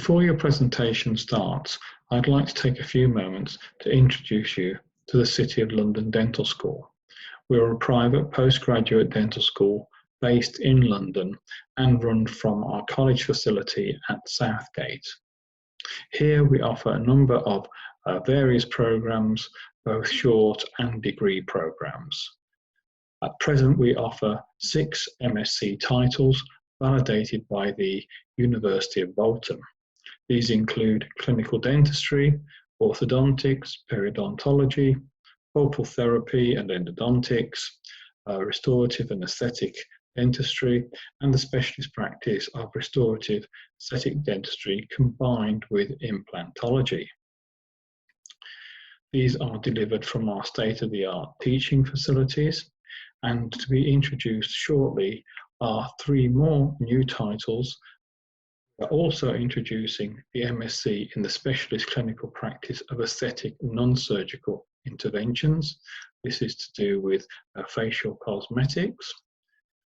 Before your presentation starts, I'd like to take a few moments to introduce you to the City of London Dental School. We're a private postgraduate dental school based in London and run from our college facility at Southgate. Here we offer a number of various programs, both short and degree programs. At present, we offer 6 MSc titles validated by the University of Bolton. These include clinical dentistry, orthodontics, periodontology, pulpal therapy and endodontics, restorative and aesthetic dentistry, and the specialist practice of restorative aesthetic dentistry combined with implantology. These are delivered from our state-of-the-art teaching facilities, and to be introduced shortly are 3 more new titles. We're also introducing the MSc in the specialist clinical practice of aesthetic non-surgical interventions. This is to do with facial cosmetics.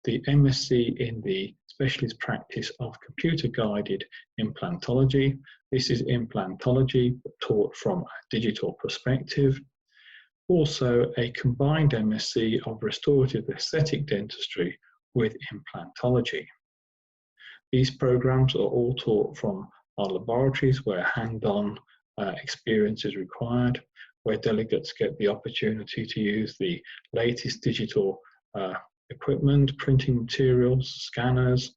The MSc in the specialist practice of computer-guided implantology. This is implantology taught from a digital perspective. Also a combined MSc of restorative aesthetic dentistry with implantology. These programs are all taught from our laboratories where hand-on experience is required, where delegates get the opportunity to use the latest digital equipment, printing materials, scanners,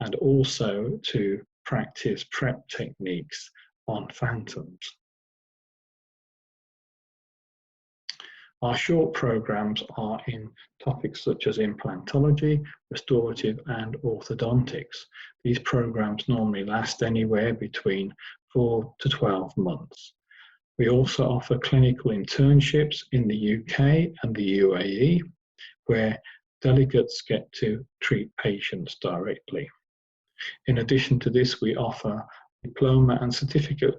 and also to practice prep techniques on phantoms. Our short programs are in topics such as implantology, restorative and orthodontics. These programs normally last anywhere between 4 to 12 months. We also offer clinical internships in the UK and the UAE, where delegates get to treat patients directly. In addition to this, we offer diploma and certificate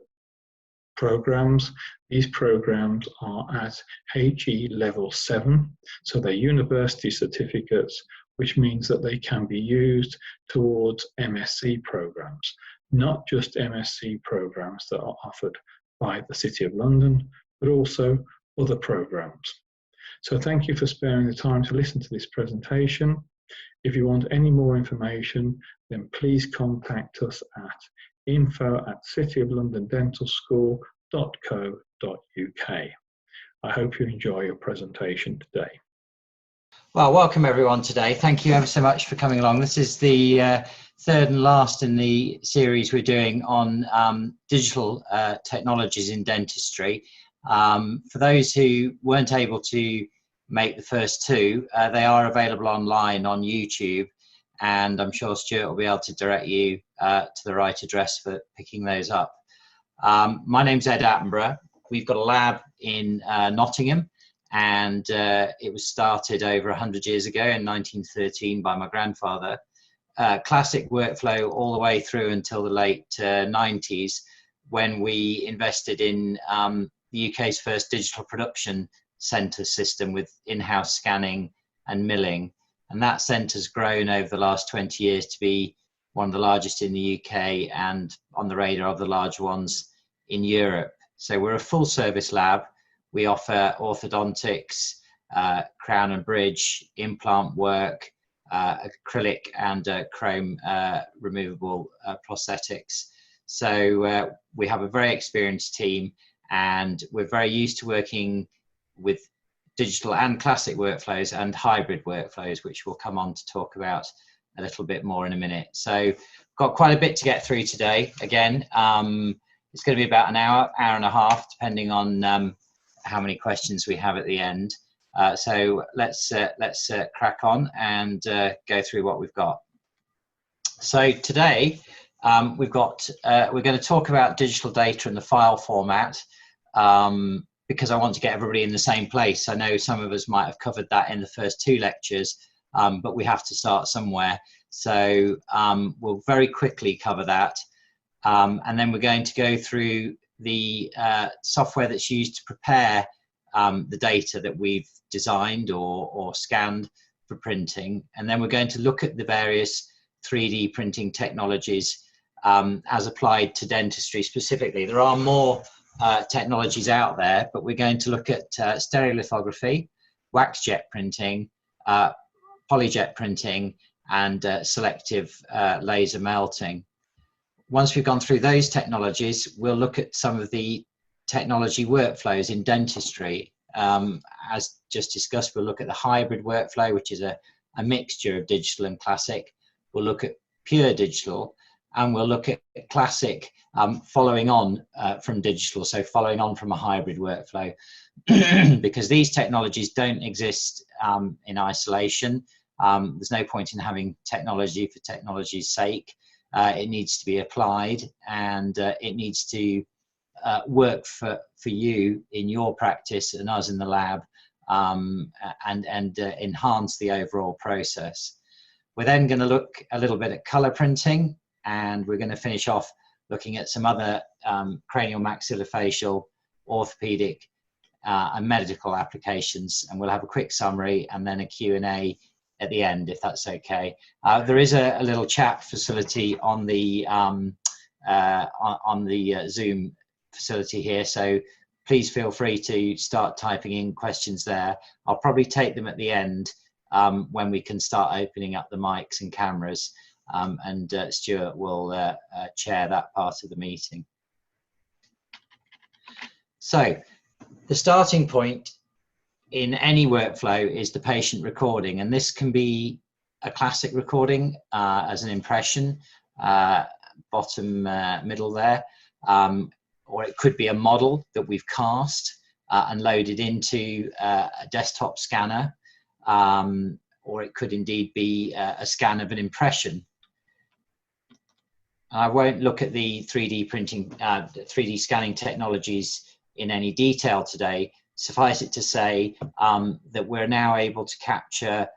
programs. These programs are at HE level 7, so they're university certificates, which means that they can be used towards MSc programs, not just MSc programs that are offered by the City of London, but also other programs. So thank you for sparing the time to listen to this presentation. If you want any more information, then please contact us at info@cityoflondondentalschool.co.uk. I hope you enjoy your presentation today. Well, welcome everyone today. Thank you ever so much for coming along. This is the third and last in the series we're doing on digital technologies in dentistry. For those who weren't able to make the first 2, they are available online on YouTube, and I'm sure Stuart will be able to direct you to the right address for picking those up. My name's Ed Attenborough. We've got a lab in Nottingham, and it was started over 100 years ago in 1913 by my grandfather. Classic workflow all the way through until the late 90s, when we invested in the UK's first digital production centre system with in-house scanning and milling. And that centre's grown over the last 20 years to be one of the largest in the UK and on the radar of the large ones in Europe. So we're a full service lab. We offer orthodontics, crown and bridge, implant work, acrylic and chrome removable prosthetics. So we have a very experienced team, and we're very used to working with digital and classic workflows and hybrid workflows, which we'll come on to talk about a little bit more in a minute. So got quite a bit to get through today. Again, it's going to be about an hour and a half, depending on how many questions we have at the end. So let's crack on and go through what we've got. So today we're going to talk about digital data in the file format, because I want to get everybody in the same place. I know some of us might have covered that in the first 2 lectures, but we have to start somewhere. So we'll very quickly cover that. And then we're going to go through the software that's used to prepare the data that we've designed or scanned for printing. And then we're going to look at the various 3D printing technologies as applied to dentistry specifically. There are more technologies out there, but we're going to look at stereolithography, wax jet printing, polyjet printing, and selective laser melting. Once we've gone through those technologies, we'll look at some of the technology workflows in dentistry. As just discussed, we'll look at the hybrid workflow, which is a mixture of digital and classic. We'll look at pure digital, and we'll look at classic following on from digital, so following on from a hybrid workflow. Because these technologies don't exist in isolation. There's no point in having technology for technology's sake. It needs to be applied, and it needs to work for you in your practice and us in the lab, and enhance the overall process. We're then going to look a little bit at color printing, and we're going to finish off looking at some other cranial maxillofacial, orthopedic, and medical applications, and we'll have a quick summary and then a Q&A at the end, if that's okay. There is a little chat facility on the Zoom facility here, so please feel free to start typing in questions there. I'll probably take them at the end when we can start opening up the mics and cameras, and Stuart will chair that part of the meeting. So the starting point in any workflow is the patient recording, and this can be a classic recording as an impression, bottom middle there, or it could be a model that we've cast and loaded into a desktop scanner, or it could indeed be a scan of an impression. I won't look at the 3D printing, 3D scanning technologies in any detail today. Suffice it to say that we're now able to capture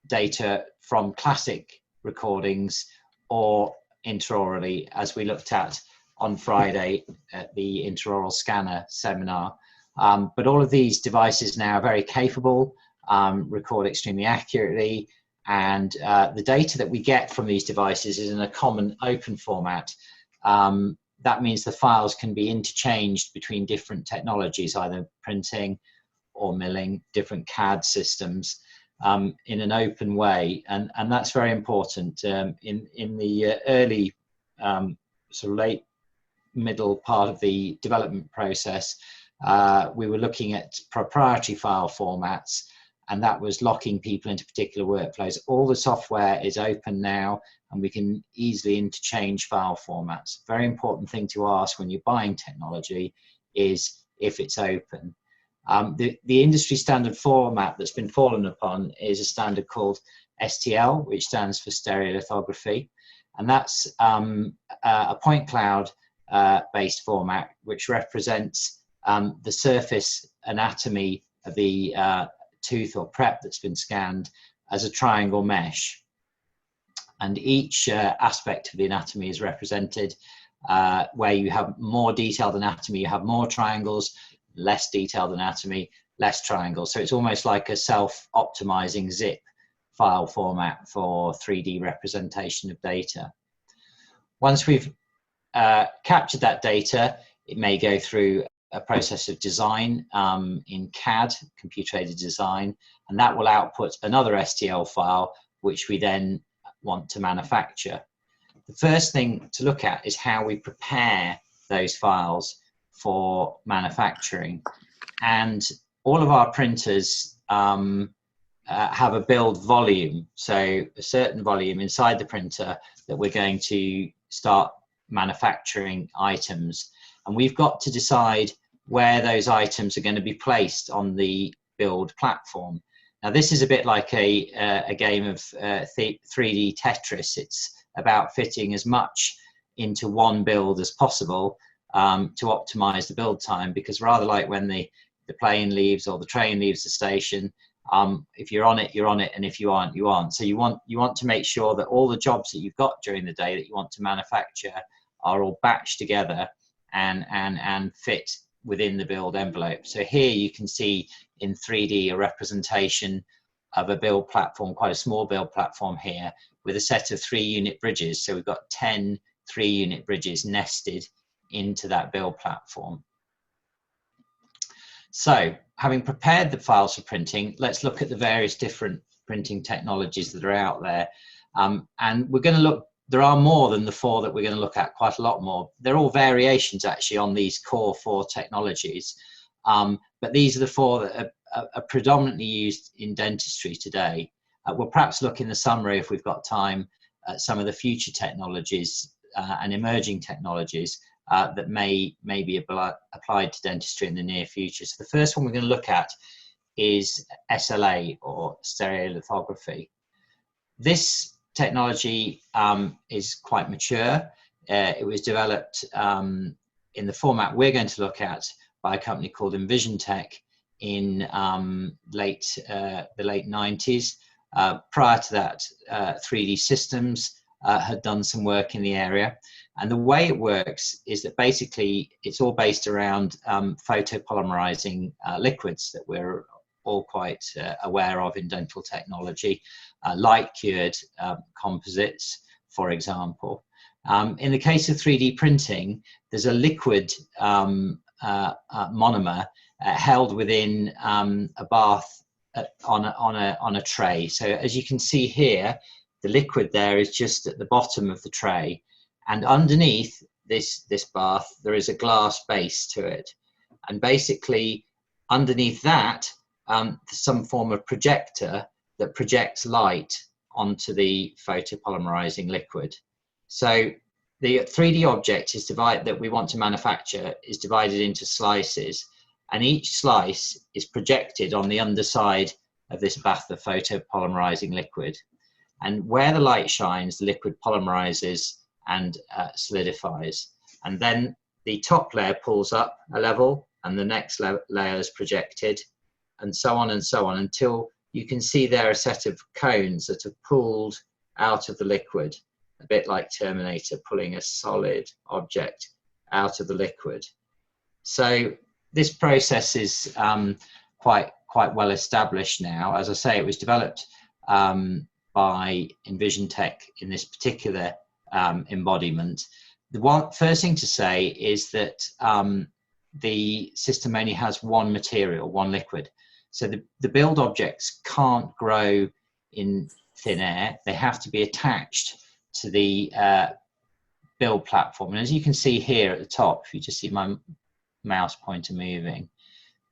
data from classic recordings or intraorally, as we looked at on Friday at the intraoral scanner seminar. But all of these devices now are very capable, record extremely accurately, and the data that we get from these devices is in a common open format. That means the files can be interchanged between different technologies, either printing or milling, different CAD systems, in an open way, and that's very important. In the early, sort of late middle part of the development process, we were looking at proprietary file formats, and that was locking people into particular workflows. All the software is open now, and we can easily interchange file formats. Very important thing to ask when you're buying technology is if it's open. The industry standard format that's been fallen upon is a standard called STL, which stands for stereolithography, and that's a point cloud based format which represents the surface anatomy of the tooth or prep that's been scanned as a triangle mesh, and each aspect of the anatomy is represented. Where you have more detailed anatomy, you have more triangles; less detailed anatomy, less triangles. So it's almost like a self-optimizing zip file format for 3D representation of data. Once we've captured that data, it may go through a process of design in CAD, computer-aided design, and that will output another STL file, which we then want to manufacture. The first thing to look at is how we prepare those files for manufacturing. And all of our printers have a build volume, so a certain volume inside the printer that we're going to start manufacturing items. And we've got to decide where those items are going to be placed on the build platform. Now, this is a bit like a game of 3D Tetris. It's about fitting as much into one build as possible to optimize the build time, because rather like when the plane leaves or the train leaves the station, if you're on it, you're on it, and if you aren't, you aren't. So you want to make sure that all the jobs that you've got during the day that you want to manufacture are all batched together and fit within the build envelope. So here you can see in 3D a representation of a build platform, quite a small build platform here, with a set of 3-unit bridges. So we've got 10 3-unit bridges nested into that build platform. So having prepared the files for printing, let's look at the various different printing technologies that are out there. And we're going to look, there are more than the 4 that we're going to look at, quite a lot more. They're all variations actually on these core 4 technologies. But these are the 4 that are predominantly used in dentistry today. We'll perhaps look in the summary, if we've got time, at some of the future technologies and emerging technologies that may be applied to dentistry in the near future. So the first one we're going to look at is SLA, or stereolithography. This technology is quite mature. It was developed in the format we're going to look at by a company called EnvisionTech in the late 90s. Prior to that, 3D Systems had done some work in the area. And the way it works is that basically it's all based around photopolymerizing liquids that we're all quite aware of in dental technology, light cured composites, for example. In the case of 3D printing, there's a liquid monomer held within a bath on a tray. So as you can see here, the liquid there is just at the bottom of the tray, and underneath this bath there is a glass base to it, and basically underneath that some form of projector that projects light onto the photopolymerizing liquid. So the 3D object is that we want to manufacture is divided into slices, and each slice is projected on the underside of this bath of photopolymerizing liquid. And where the light shines, the liquid polymerizes and solidifies. And then the top layer pulls up a level, and the next layer is projected, and so on until you can see there a set of cones that are pulled out of the liquid, a bit like Terminator pulling a solid object out of the liquid. So this process is quite well established now. As I say, it was developed by EnvisionTech in this particular embodiment. The first thing to say is that the system only has one material, one liquid. So the build objects can't grow in thin air. They have to be attached to the build platform. And as you can see here at the top, if you just see my mouse pointer moving,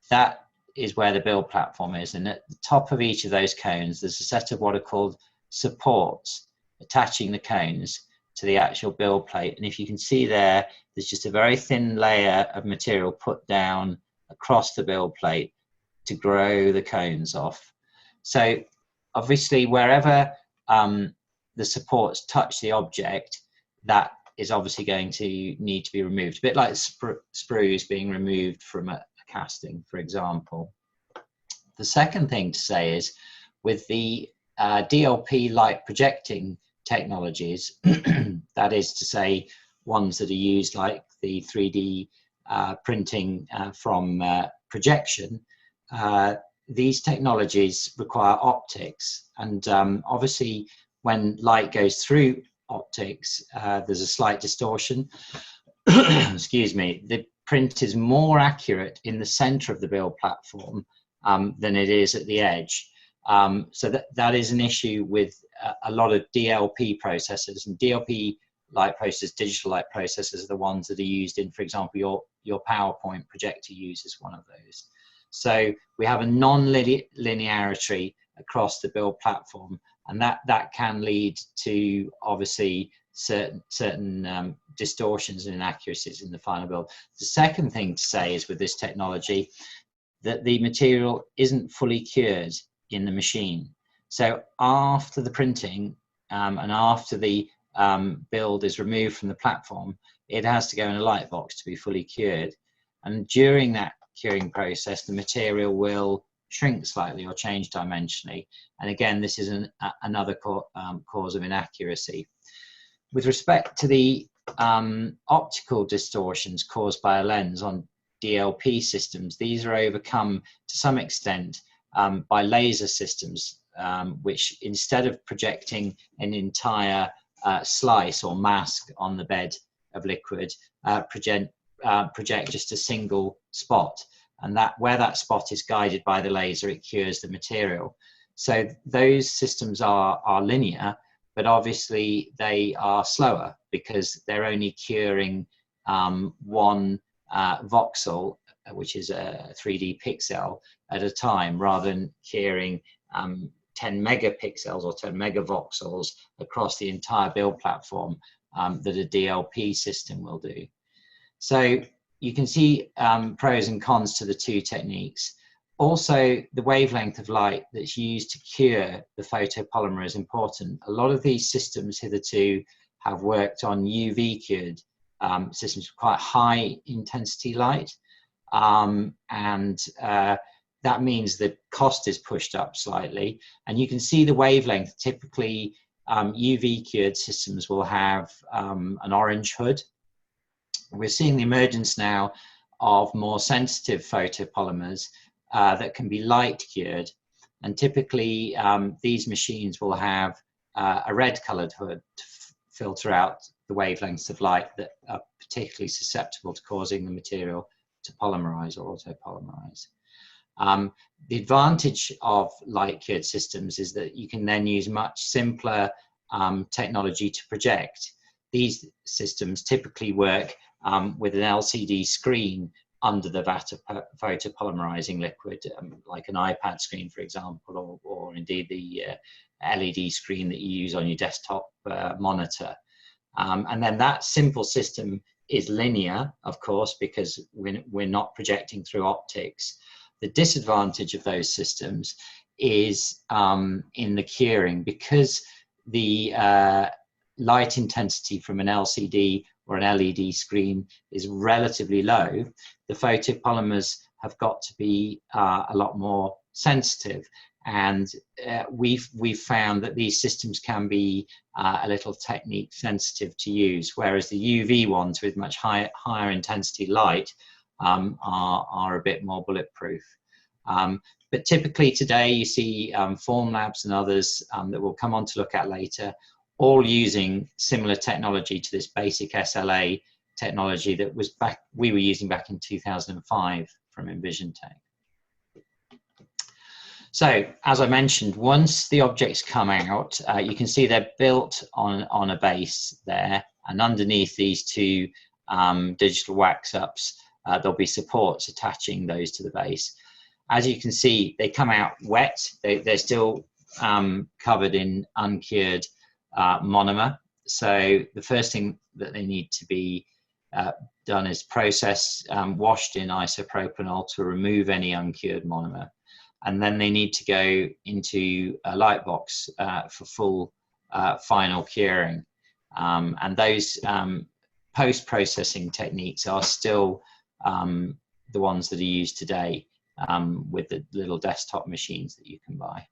that is where the build platform is. And at the top of each of those cones, there's a set of what are called supports attaching the cones to the actual build plate. And if you can see there, there's just a very thin layer of material put down across the build plate to grow the cones off. So obviously wherever the supports touch the object, that is obviously going to need to be removed, a bit like sprues being removed from a casting, for example. The second thing to say is with the DLP light projecting technologies, that is to say ones that are used like the 3D printing from projection, these technologies require optics, and obviously when light goes through optics, there's a slight distortion. Excuse me. The print is more accurate in the center of the build platform than it is at the edge. So that is an issue with a lot of DLP processors, and DLP light processors, digital light processors, are the ones that are used in, for example, your PowerPoint projector uses one of those. So we have a non-linearity across the build platform, and that can lead to obviously certain distortions and inaccuracies in the final build. The second thing to say is with this technology that the material isn't fully cured in the machine. So after the printing and after the build is removed from the platform, it has to go in a light box to be fully cured. And during that curing process, the material will shrink slightly or change dimensionally. And again, this is another cause of inaccuracy. With respect to the optical distortions caused by a lens on DLP systems, these are overcome to some extent by laser systems which instead of projecting an entire slice or mask on the bed of liquid, project just a single spot, and that where that spot is guided by the laser, it cures the material. So those systems are linear, but obviously they are slower because they're only curing one voxel, which is a 3D pixel at a time, rather than curing 10 megapixels or 10 megavoxels across the entire build platform that a DLP system will do. So you can see pros and cons to the two techniques. Also, the wavelength of light that's used to cure the photopolymer is important. A lot of these systems hitherto have worked on UV cured systems with quite high intensity light, and that means the cost is pushed up slightly. And you can see the wavelength. Typically, UV cured systems will have an orange hood. We're seeing the emergence now of more sensitive photopolymers that can be light cured, and typically these machines will have a red colored hood to filter out the wavelengths of light that are particularly susceptible to causing the material to polymerize or autopolymerize. The advantage of light cured systems is that you can then use much simpler technology to project. These systems typically work with an LCD screen under the vat of photopolymerizing liquid, like an iPad screen, for example, or indeed the LED screen that you use on your desktop monitor. And then that simple system is linear, of course, because we're not projecting through optics. The disadvantage of those systems is in the curing, because the light intensity from an LCD or an LED screen is relatively low. The photopolymers have got to be a lot more sensitive, and we've found that these systems can be a little technique sensitive to use, whereas the UV ones with much higher intensity light are a bit more bulletproof. But typically today you see Formlabs and others that we'll come on to look at later, all using similar technology to this basic SLA technology that we were using back in 2005 from EnvisionTech. So, as I mentioned, once the objects come out, you can see they're built on a base there, and underneath these two digital wax-ups, there'll be supports attaching those to the base. As you can see, they come out wet. They're still covered in uncured monomer. So the first thing that they need to be done is washed in isopropanol to remove any uncured monomer. And then they need to go into a light box for full final curing. And those post-processing techniques are still the ones that are used today with the little desktop machines that you can buy.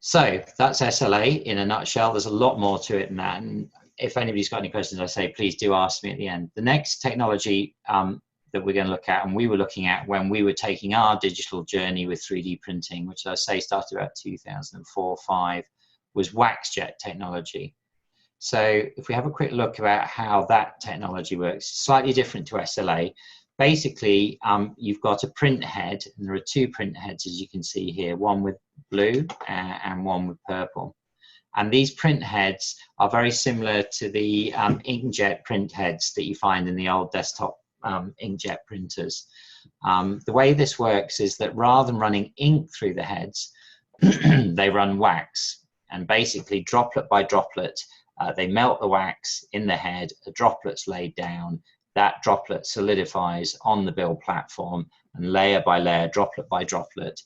So that's SLA in a nutshell. There's a lot more to it than that. And if anybody's got any questions, I say, please do ask me at the end. The next technology that we're going to look at, and we were looking at when we were taking our digital journey with 3D printing, which I say started about 2004-05, was wax jet technology. So if we have a quick look about how that technology works, slightly different to SLA. Basically, you've got a print head, and there are two print heads, as you can see here, one with blue and one with purple. And these print heads are very similar to the inkjet print heads that you find in the old desktop inkjet printers. The way this works is that rather than running ink through the heads, they run wax, and basically droplet by droplet, they melt the wax in the head, a droplet's laid down, that droplet solidifies on the build platform, and layer by layer, droplet by droplet,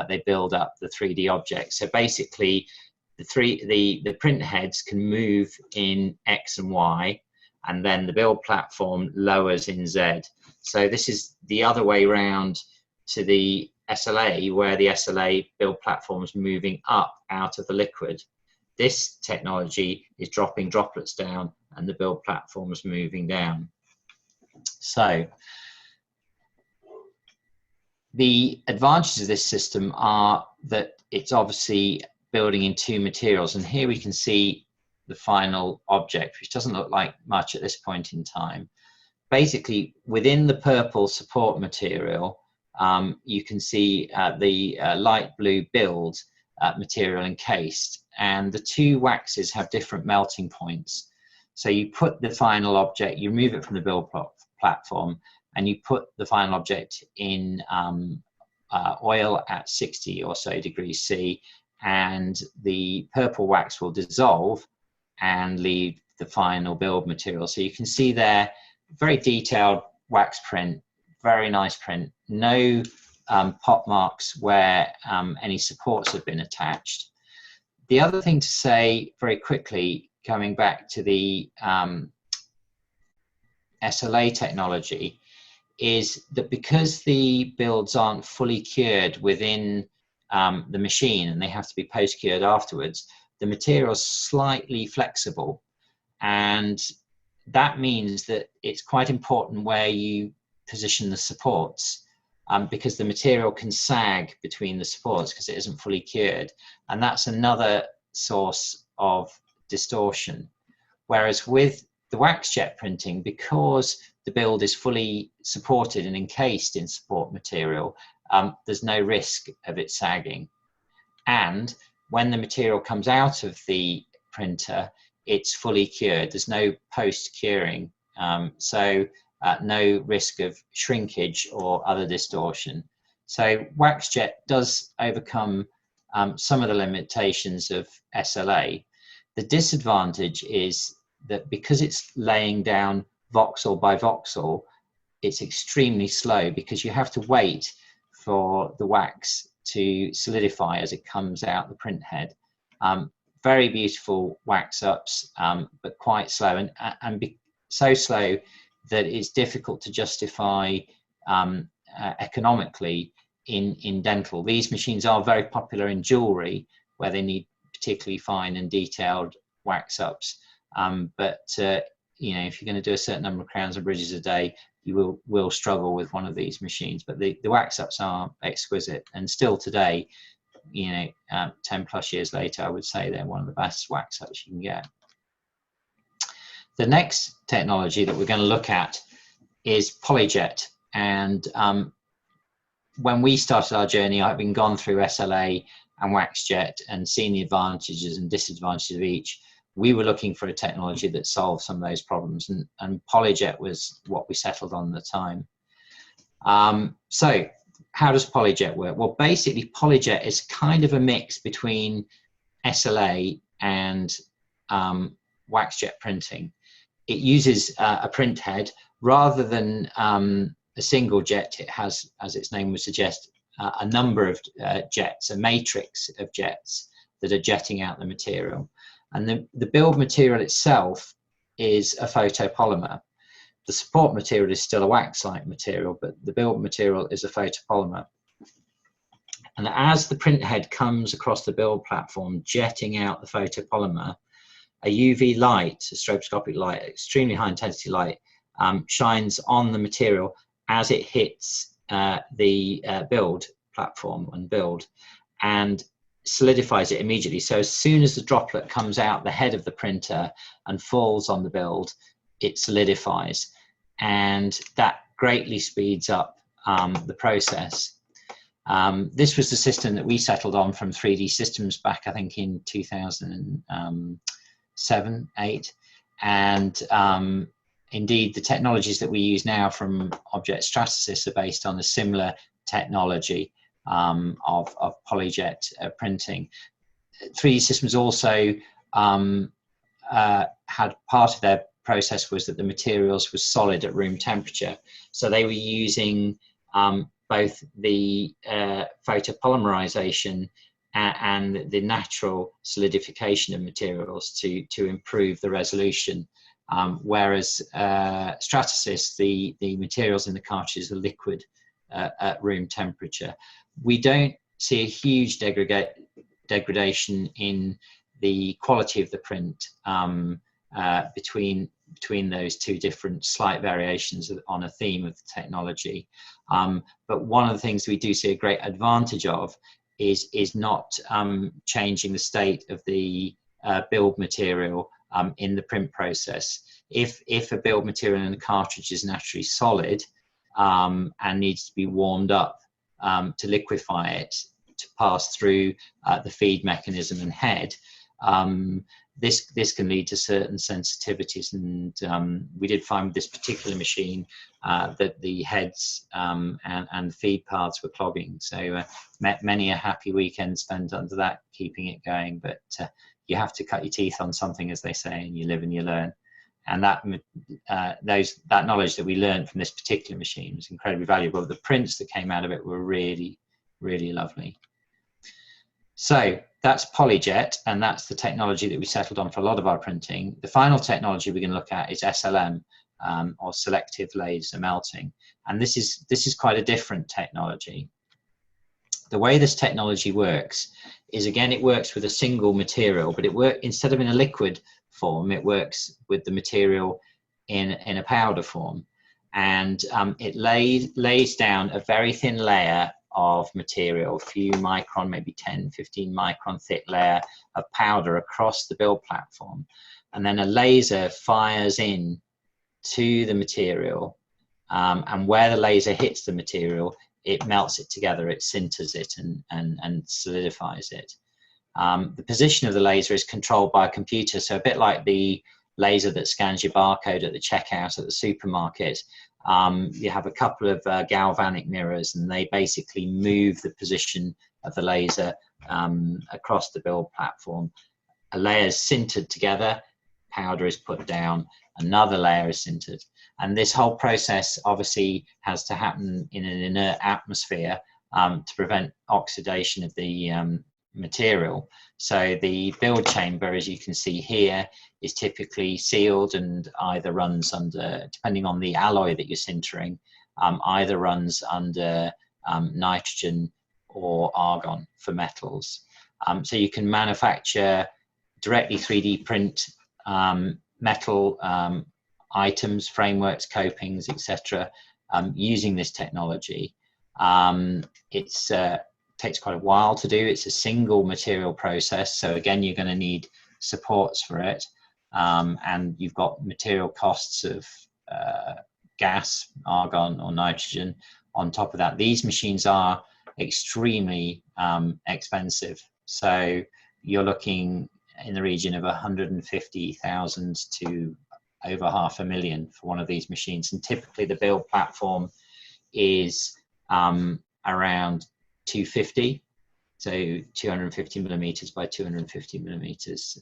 they build up the 3D object. So basically, the print heads can move in X and Y, and then the build platform lowers in Z. So this is the other way round to the SLA, where the SLA build platform is moving up out of the liquid. This technology is dropping droplets down, and the build platform is moving down. So the advantages of this system are that it's obviously building in two materials, and here we can see the final object, which doesn't look like much at this point in time. Basically, within the purple support material, you can see the light blue build material encased, and the two waxes have different melting points. So you put the final object, you remove it from the build platform, and you put the final object in oil at 60 or so degrees C, and the purple wax will dissolve and leave the final build material. So you can see there, very detailed wax print, very nice print, no pot marks where any supports have been attached. The other thing to say very quickly, coming back to the SLA technology, is that because the builds aren't fully cured within the machine and they have to be post-cured afterwards, the material is slightly flexible, and that means that it's quite important where you position the supports, because the material can sag between the supports because it isn't fully cured, and that's another source of distortion. Whereas with the wax jet printing, because the build is fully supported and encased in support material, there's no risk of it sagging. And when the material comes out of the printer, it's fully cured. There's no post-curing, so no risk of shrinkage or other distortion. So wax jet does overcome some of the limitations of SLA. The disadvantage is that because it's laying down voxel by voxel, it's extremely slow because you have to wait for the wax to solidify as it comes out the print head. Very beautiful wax ups, but quite slow, and so slow that it's difficult to justify economically in dental. These machines are very popular in jewelry, where they need particularly fine and detailed wax ups. But you know, if you're going to do a certain number of crowns and bridges a day, you will struggle with one of these machines. But the wax ups are exquisite, and still today, you know, 10 plus years later, I would say they're one of the best wax ups you can get. The next technology that we're going to look at is polyjet. And when we started our journey, I've been gone through SLA and waxjet and seen the advantages and disadvantages of each. We were looking for a technology that solved some of those problems, and polyjet was what we settled on at the time. So how does polyjet work? Well, basically polyjet is kind of a mix between SLA and waxjet printing. It uses a print head rather than a single jet. It has, as its name would suggest, a number of jets, a matrix of jets that are jetting out the material. And the build material itself is a photopolymer. The support material is still a wax-like material, but the build material is a photopolymer. And as the print head comes across the build platform, jetting out the photopolymer, a UV light, a stroboscopic light, extremely high intensity light, shines on the material as it hits the build platform and build, and solidifies it immediately. So as soon as the droplet comes out the head of the printer and falls on the build, it solidifies, and that greatly speeds up the process. This was the system that we settled on from 3D Systems back, I think, in 2007, 8, and indeed the technologies that we use now from Object Stratasys are based on a similar technology of polyjet printing. 3D Systems also had part of their process was that the materials were solid at room temperature, so they were using both the photopolymerization and the natural solidification of materials to improve the resolution, whereas Stratasys, the materials in the cartridges are liquid at room temperature. We don't see a huge degradation in the quality of the print between those two different slight variations on a theme of the technology. But one of the things we do see a great advantage of is not changing the state of the build material in the print process. If a build material in the cartridge is naturally solid and needs to be warmed up to liquefy it, to pass through the feed mechanism and head, this can lead to certain sensitivities, and we did find with this particular machine that the heads and the feed paths were clogging. So many a happy weekend spent under that, keeping it going. But you have to cut your teeth on something, as they say, and you live and you learn. And that knowledge that we learned from this particular machine was incredibly valuable. The prints that came out of it were really, really lovely. So that's PolyJet, and that's the technology that we settled on for a lot of our printing. The final technology we're going to look at is SLM, or selective laser melting, and this is quite a different technology. The way this technology works is, again, it works with a single material, but instead of in a liquid form, it works with the material in a powder form, and it lays down a very thin layer of material, a few micron, maybe 10, 15 micron thick layer of powder across the build platform. And then a laser fires in to the material, and where the laser hits the material, it melts it together, it sinters it and solidifies it. The position of the laser is controlled by a computer, so a bit like the laser that scans your barcode at the checkout at the supermarket. You have a couple of galvanic mirrors, and they basically move the position of the laser across the build platform. A layer is sintered together, powder is put down, another layer is sintered. And this whole process obviously has to happen in an inert atmosphere to prevent oxidation of the material. So the build chamber, as you can see here, is typically sealed and either runs under, depending on the alloy that you're sintering, either runs under nitrogen or argon for metals. So you can manufacture directly 3D print metal items, frameworks, copings, etc., using this technology. It takes quite a while to do. It's a single material process, so again, you're going to need supports for it, and you've got material costs of gas, argon or nitrogen on top of that. These machines are extremely expensive, so you're looking in the region of 150,000 to over $500,000 for one of these machines, and typically the build platform is around 250, so 250 millimeters by 250 millimeters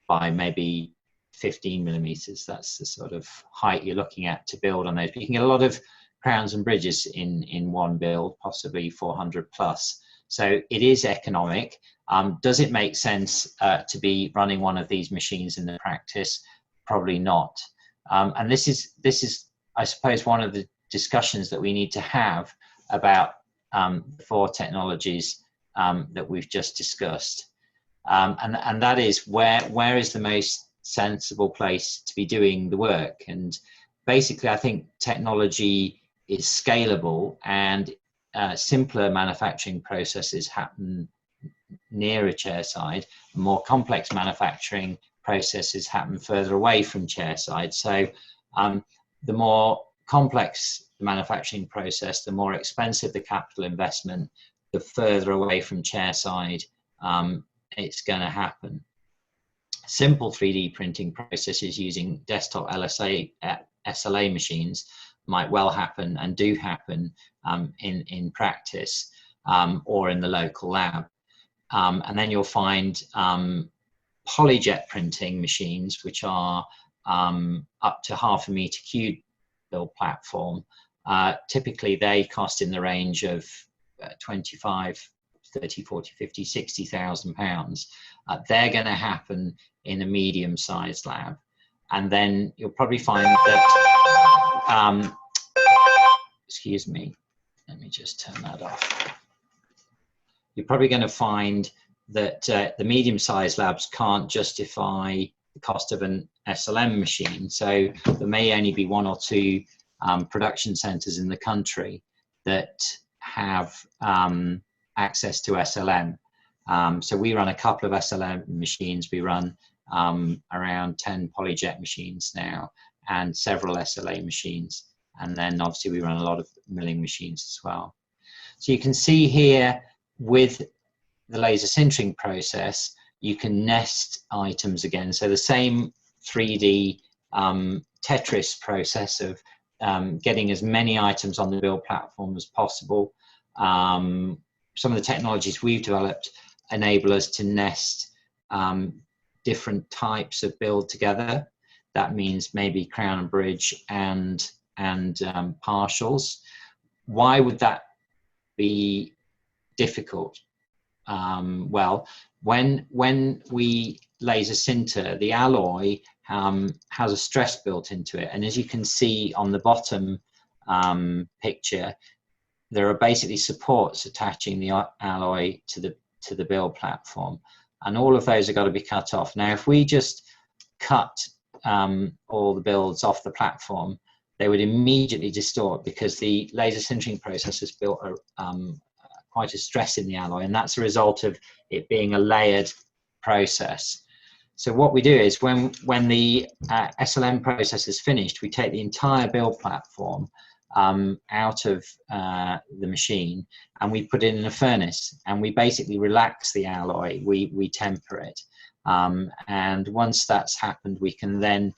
by maybe 15 millimeters. That's the sort of height you're looking at to build on those. But you can get a lot of crowns and bridges in one build, possibly 400 plus. So it is economic. Does it make sense to be running one of these machines in the practice? Probably not. And this is, I suppose, one of the discussions that we need to have about the four technologies that we've just discussed. And that is where is the most sensible place to be doing the work. And basically, I think technology is scalable, and simpler manufacturing processes happen nearer chairside. More complex manufacturing processes happen further away from chairside. So the more complex the manufacturing process, the more expensive the capital investment, the further away from chairside it's going to happen. Simple 3D printing processes using desktop SLA machines might well happen and do happen in practice or in the local lab. And then you'll find PolyJet printing machines, which are up to 0.5 meter cube build platform. Typically they cost in the range of 25, 30, 40, 50, 60,000 pounds. They're going to happen in a medium-sized lab. And then you'll probably find that, excuse me, let me just turn that off. You're probably going to find that the medium-sized labs can't justify the cost of an SLM machine. So there may only be 1 or 2 production centres in the country that have access to SLM. So we run a couple of SLM machines. We run around 10 PolyJet machines now and several SLA machines. And then obviously we run a lot of milling machines as well. So you can see here with the laser sintering process, you can nest items again. So the same 3D Tetris process of getting as many items on the build platform as possible. Some of the technologies we've developed enable us to nest different types of build together. That means maybe crown and bridge and partials. Why would that be difficult? Well, when we laser sinter, the alloy has a stress built into it, and as you can see on the bottom picture, there are basically supports attaching the alloy to the build platform, and all of those have got to be cut off. Now, if we just cut all the builds off the platform, they would immediately distort because the laser sintering process has built quite a stress in the alloy, and that's a result of it being a layered process. So what we do is when the SLM process is finished, we take the entire build platform out of the machine and we put it in a furnace, and we basically relax the alloy, we temper it, and once that's happened, we can then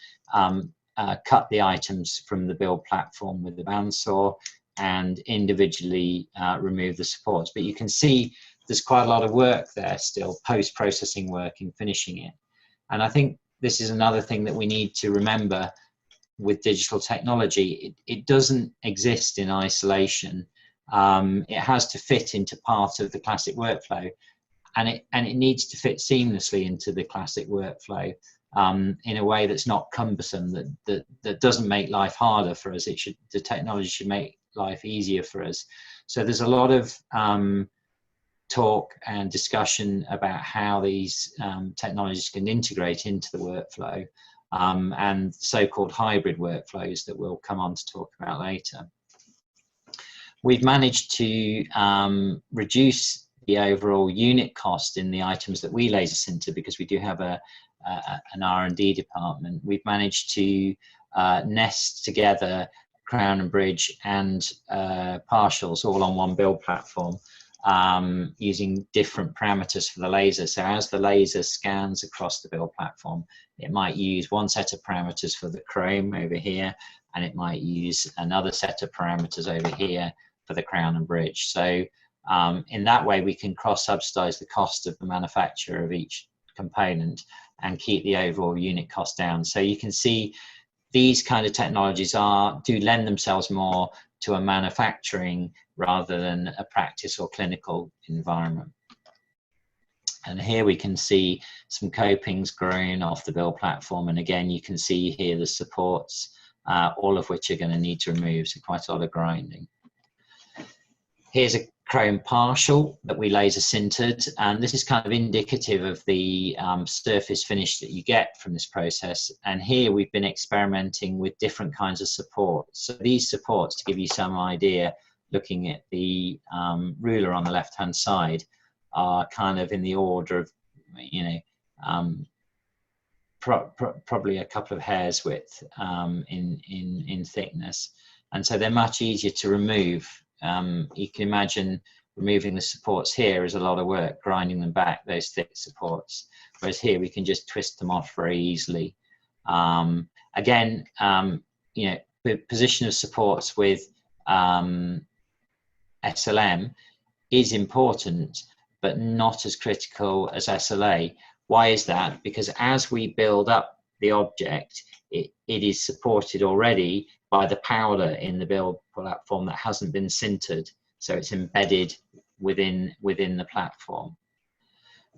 cut the items from the build platform with the bandsaw and individually remove the supports. But you can see there's quite a lot of work there still, post-processing work in finishing it. And I think this is another thing that we need to remember with digital technology. It doesn't exist in isolation. It has to fit into part of the classic workflow, and it needs to fit seamlessly into the classic workflow in a way that's not cumbersome, that doesn't make life harder for us. The technology should make life easier for us. So there's a lot of talk and discussion about how these technologies can integrate into the workflow, and so-called hybrid workflows that we'll come on to talk about later. We've managed to reduce the overall unit cost in the items that we laser sinter, because we do have an R&D department. We've managed to nest together crown and bridge and partials all on one build platform, using different parameters for the laser. So as the laser scans across the build platform, it might use one set of parameters for the chrome over here, and it might use another set of parameters over here for the crown and bridge. So in that way, we can cross-subsidize the cost of the manufacture of each component and keep the overall unit cost down. So you can see these kind of technologies do lend themselves more to a manufacturing rather than a practice or clinical environment. And here we can see some copings grown off the build platform. And again, you can see here the supports, all of which are going to need to remove, so quite a lot of grinding. Here's a chrome partial that we laser sintered, and this is kind of indicative of the surface finish that you get from this process. And here we've been experimenting with different kinds of supports. So these supports, to give you some idea, looking at the ruler on the left hand side, are kind of in the order of, you know, probably a couple of hairs width in thickness, and so they're much easier to remove. You can imagine removing the supports here is a lot of work, grinding them back, those thick supports, whereas here we can just twist them off very easily. Again, you know, the position of supports with SLM is important, but not as critical as SLA. Why is that? Because as we build up the object, it is supported already by the powder in the build platform that hasn't been sintered, so it's embedded within the platform.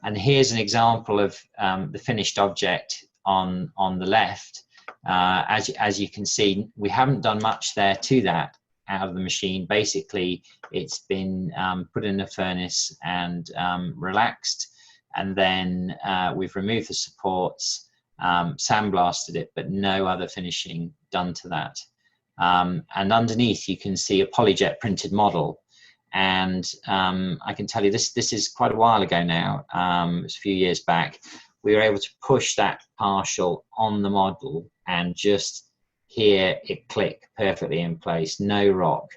And here's an example of the finished object on the left. As you can see, we haven't done much there to that out of the machine. Basically, it's been put in a furnace and relaxed, and then we've removed the supports, sandblasted it, but no other finishing done to that. And underneath you can see a PolyJet printed model, And I can tell you this is quite a while ago now. It's a few years back. We were able to push that partial on the model and just hear it click perfectly in place, no rock.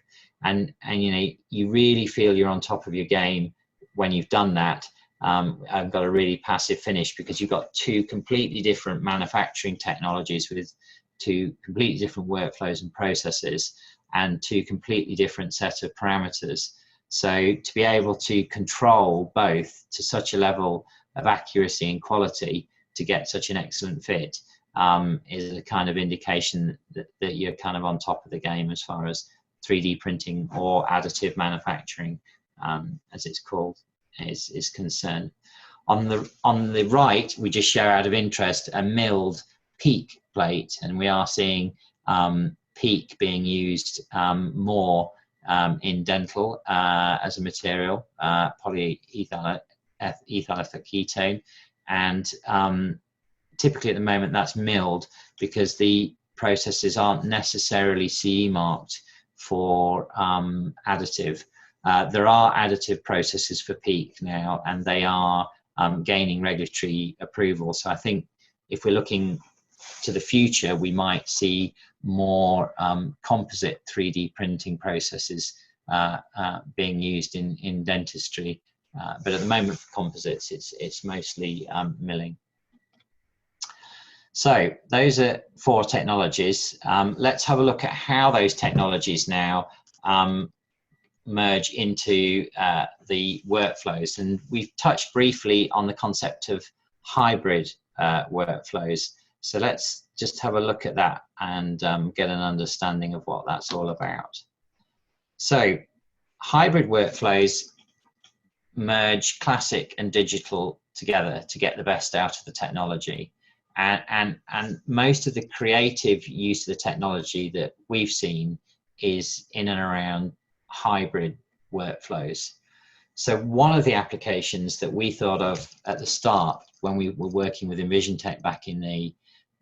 And you know, you really feel you're on top of your game when you've done that. I've got a really passive finish because you've got two completely different manufacturing technologies with two completely different workflows and processes and two completely different set of parameters. So to be able to control both to such a level of accuracy and quality to get such an excellent fit is a kind of indication that you're kind of on top of the game as far as 3D printing or additive manufacturing, as it's called, is concerned. On the right, we just show out of interest a milled PEEK plate, and we are seeing PEEK being used more in dental as a material, polyethyl ketone, and typically at the moment that's milled because the processes aren't necessarily CE marked for additive. There are additive processes for PEEK now, and they are gaining regulatory approval. So I think if we're looking to the future, we might see more composite 3D printing processes being used in dentistry. But at the moment for composites, it's mostly milling. So those are 4 technologies. Let's have a look at how those technologies now merge into the workflows. And we've touched briefly on the concept of hybrid workflows. So let's just have a look at that and get an understanding of what that's all about. So hybrid workflows merge classic and digital together to get the best out of the technology. And most of the creative use of the technology that we've seen is in and around hybrid workflows. So one of the applications that we thought of at the start when we were working with EnvisionTech back in the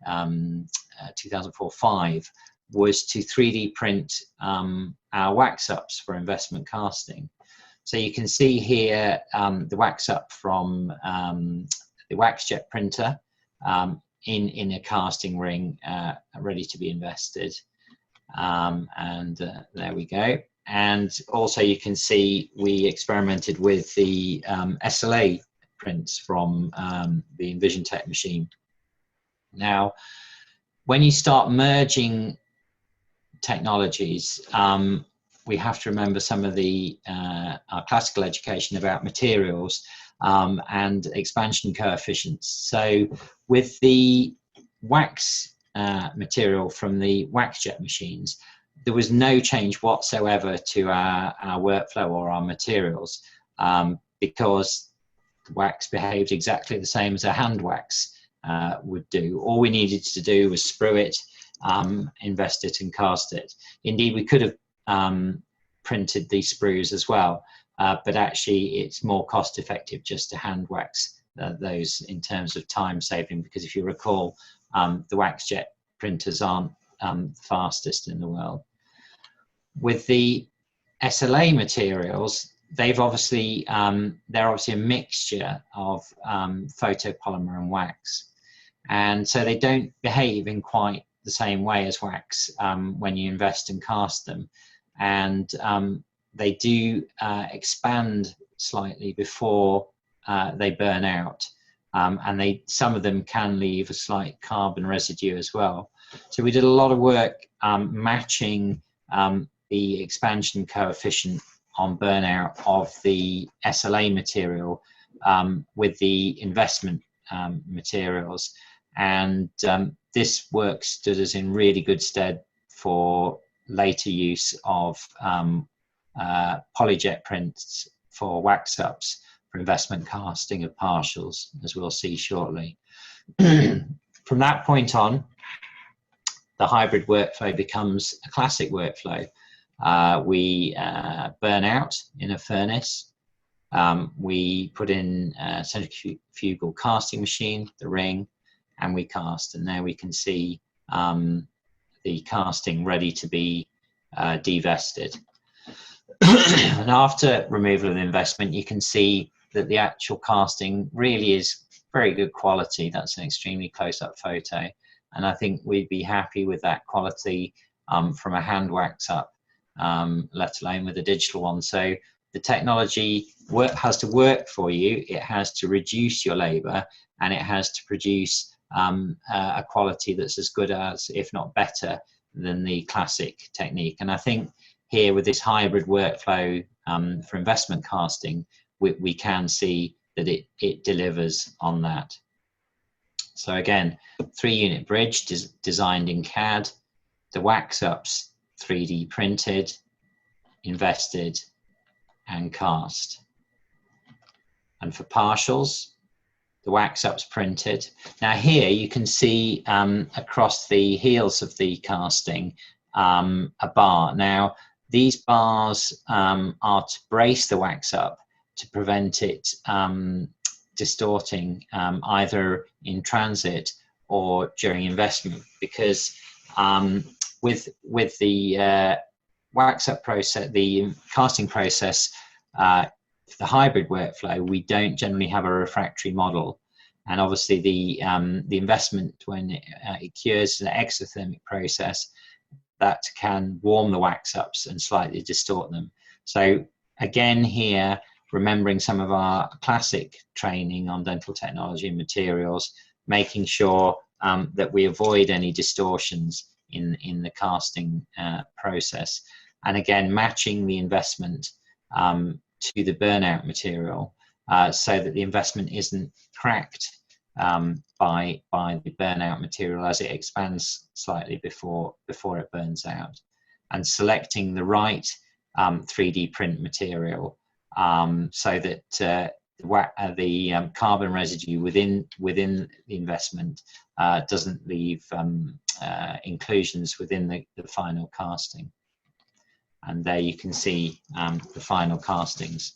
2004-05 was to 3D print our wax ups for investment casting. So you can see here the wax up from the WaxJet printer in a casting ring ready to be invested. There we go. And also you can see we experimented with the SLA prints from the EnvisionTech machine. Now, when you start merging technologies, we have to remember some of the our classical education about materials and expansion coefficients. So with the wax material from the WaxJet machines, there was no change whatsoever to our workflow or our materials because the wax behaved exactly the same as a hand wax would do. All we needed to do was sprue it, invest it and cast it. Indeed, we could have printed these sprues as well, but actually it's more cost effective just to hand wax those in terms of time saving, because if you recall, the WaxJet printers aren't the fastest in the world. With the SLA materials, they've obviously they're obviously a mixture of photopolymer and wax, and so they don't behave in quite the same way as wax when you invest and cast them, and they do expand slightly before they burn out, and some of them can leave a slight carbon residue as well. So we did a lot of work matching the expansion coefficient on burnout of the SLA material with the investment materials, and this work stood us in really good stead for later use of polyjet prints for wax ups for investment casting of partials, as we'll see shortly. From that point on, the hybrid workflow becomes a classic workflow. We burn out in a furnace. We put in a centrifugal casting machine, the ring, and we cast. And there we can see the casting ready to be devested. And after removal of the investment, you can see that the actual casting really is very good quality. That's an extremely close-up photo. And I think we'd be happy with that quality from a hand wax up, let alone with a digital one. So the technology has to work for you. It has to reduce your labor, and it has to produce a quality that's as good as, if not better, than the classic technique. And I think here with this hybrid workflow for investment casting, we can see that it delivers on that. So again, 3-unit bridge designed in CAD, the wax ups 3D printed, invested, and cast. And for partials, the wax ups printed. Now here you can see across the heels of the casting a bar. Now these bars are to brace the wax up to prevent it distorting either in transit or during investment, because with the wax up process, the casting process, the hybrid workflow, we don't generally have a refractory model, and obviously the investment, when it cures an exothermic process, that can warm the wax ups and slightly distort them. So again here, remembering some of our classic training on dental technology and materials, making sure that we avoid any distortions in the casting process, and again matching the investment to the burnout material so that the investment isn't cracked by the burnout material as it expands slightly before it burns out, and selecting the right 3D print material so that the carbon residue within the investment doesn't leave inclusions within the final casting. And there you can see the final castings.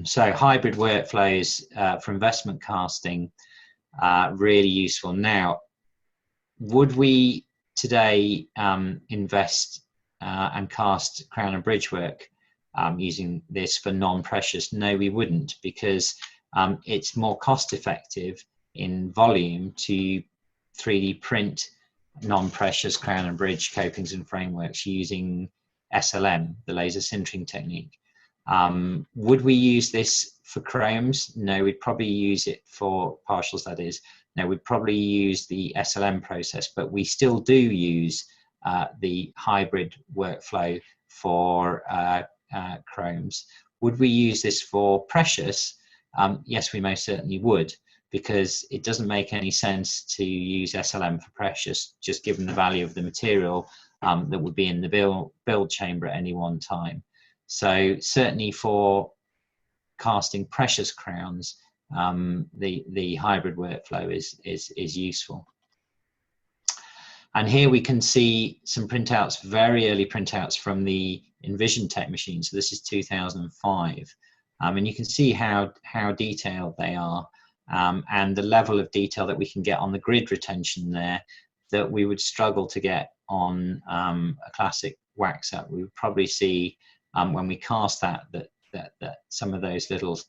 So hybrid workflows for investment casting, really useful. Now, would we today invest and cast crown and bridge work using this for non-precious? No, we wouldn't, because it's more cost effective in volume to 3D print non-precious crown and bridge copings and frameworks using SLM, the laser sintering technique. Would we use this for chromes? No, we'd probably use it for partials, that is. No, we'd probably use the SLM process, but we still do use the hybrid workflow for chromes. Would we use this for precious? Yes, we most certainly would, because it doesn't make any sense to use SLM for precious, just given the value of the material that would be in the build chamber at any one time. So certainly for casting precious crowns, the hybrid workflow is useful. And here we can see some printouts, very early printouts from the Envision Tech machine. So this is 2005. And you can see how detailed they are, and the level of detail that we can get on the grid retention there that we would struggle to get on a classic wax up. We would probably see when we cast that some of those little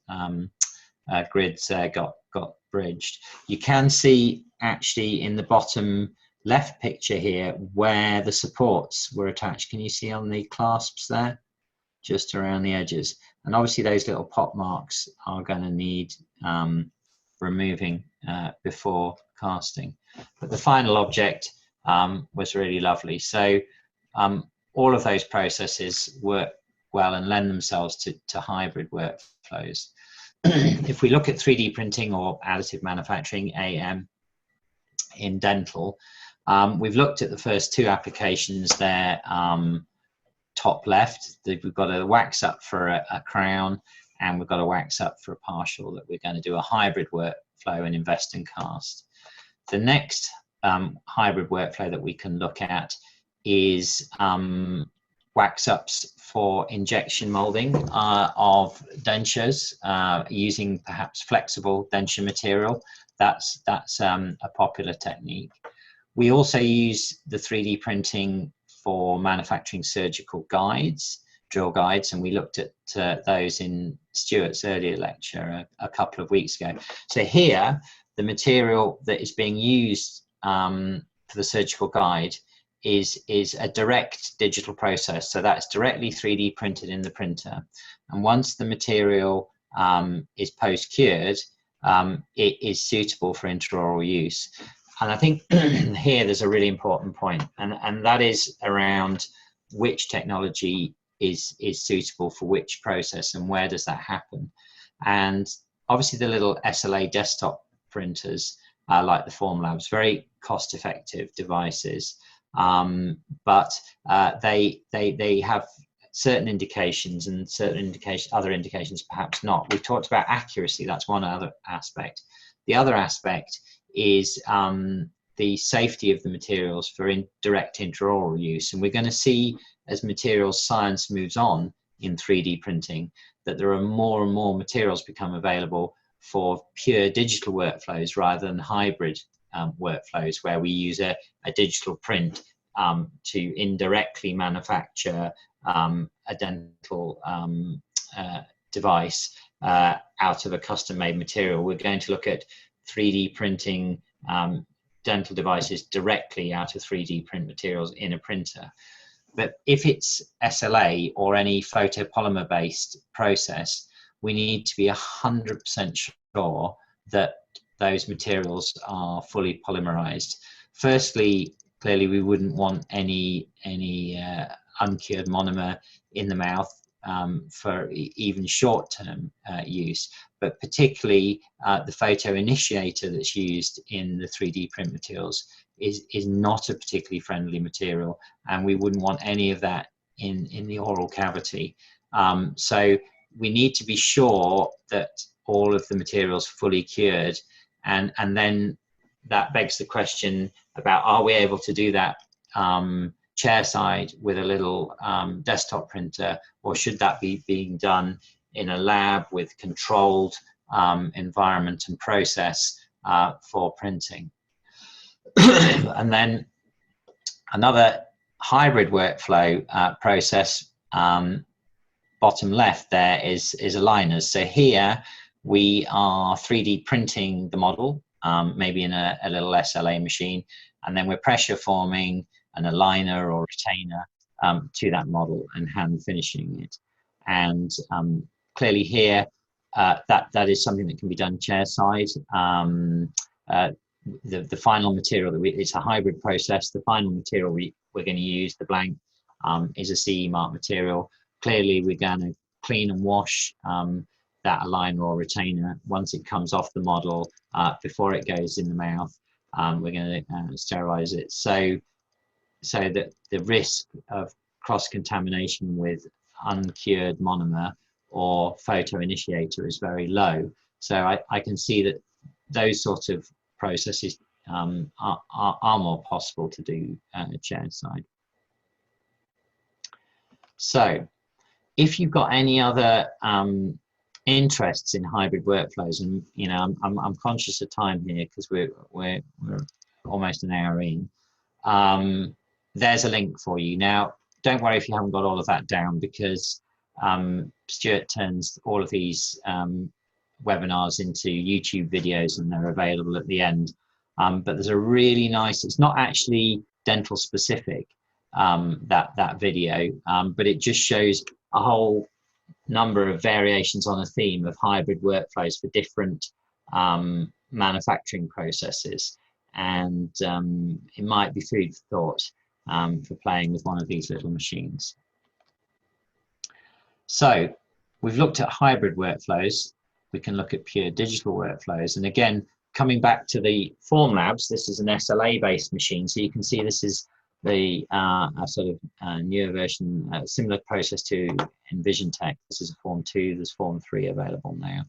grids got bridged. You can see actually in the bottom left picture here where the supports were attached. Can you see on the clasps there, just around the edges? And obviously those little pop marks are going to need removing before casting. But the final object was really lovely. So all of those processes work well and lend themselves to hybrid workflows. If we look at 3D printing or additive manufacturing, AM, in dental, we've looked at the first two applications there. Top left, we've got a wax up for a crown, and we've got a wax up for a partial that we're going to do a hybrid workflow and invest and cast. The next hybrid workflow that we can look at is wax ups for injection molding of dentures using perhaps flexible denture material. That's a popular technique. We also use the 3D printing for manufacturing surgical guides, drill guides, and we looked at those in Stuart's earlier lecture a couple of weeks ago. So here, the material that is being used for the surgical guide is a direct digital process. So that's directly 3D printed in the printer. And once the material is post-cured, it is suitable for intraoral use. And I think here there's a really important point, and that is around which technology is suitable for which process and where does that happen. And obviously the little SLA desktop printers like the Formlabs, very cost-effective devices, but they have certain indications and other indications perhaps not. We've talked about accuracy, that's one other aspect. The other aspect is the safety of the materials for direct intraoral use. And we're going to see, as materials science moves on in 3D printing, that there are more and more materials become available for pure digital workflows rather than hybrid workflows, where we use a digital print to indirectly manufacture a dental device out of a custom-made material. We're going to look at 3D printing dental devices directly out of 3D print materials in a printer. But if it's SLA or any photopolymer based process, we need to be 100% sure that those materials are fully polymerized. Firstly, clearly we wouldn't want any uncured monomer in the mouth for even short-term use, but particularly the photo initiator that's used in the 3D print materials is not a particularly friendly material, and we wouldn't want any of that in the oral cavity. So we need to be sure that all of the materials fully cured, and then that begs the question about, are we able to do that chairside with a little desktop printer, or should that be being done in a lab with controlled environment and process for printing? And then another hybrid workflow process, bottom left there, is aligners. So here we are 3D printing the model, maybe in a little SLA machine, and then we're pressure forming an aligner or retainer to that model and hand finishing it. And clearly here, that is something that can be done chairside. The final material it's a hybrid process. The final material we're going to use, the blank, is a CE mark material. Clearly we're going to clean and wash that aligner or retainer once it comes off the model before it goes in the mouth. We're going to sterilize it so that the risk of cross-contamination with uncured monomer or photo initiator is very low. So I can see that those sorts of processes are more possible to do chairside. So if you've got any other interests in hybrid workflows, and you know, I'm conscious of time here because we're almost an hour in, there's a link for you. Now, don't worry if you haven't got all of that down, because Stuart turns all of these webinars into YouTube videos and they're available at the end. But there's a really nice, it's not actually dental specific, that video, but it just shows a whole number of variations on a theme of hybrid workflows for different manufacturing processes. And it might be food for thought for playing with one of these little machines. So we've looked at hybrid workflows. We can look at pure digital workflows. And again, coming back to the Formlabs, this is an SLA based machine. So you can see this is the sort of newer version, similar process to EnvisionTech. This is a Form 2, there's Form 3 available now.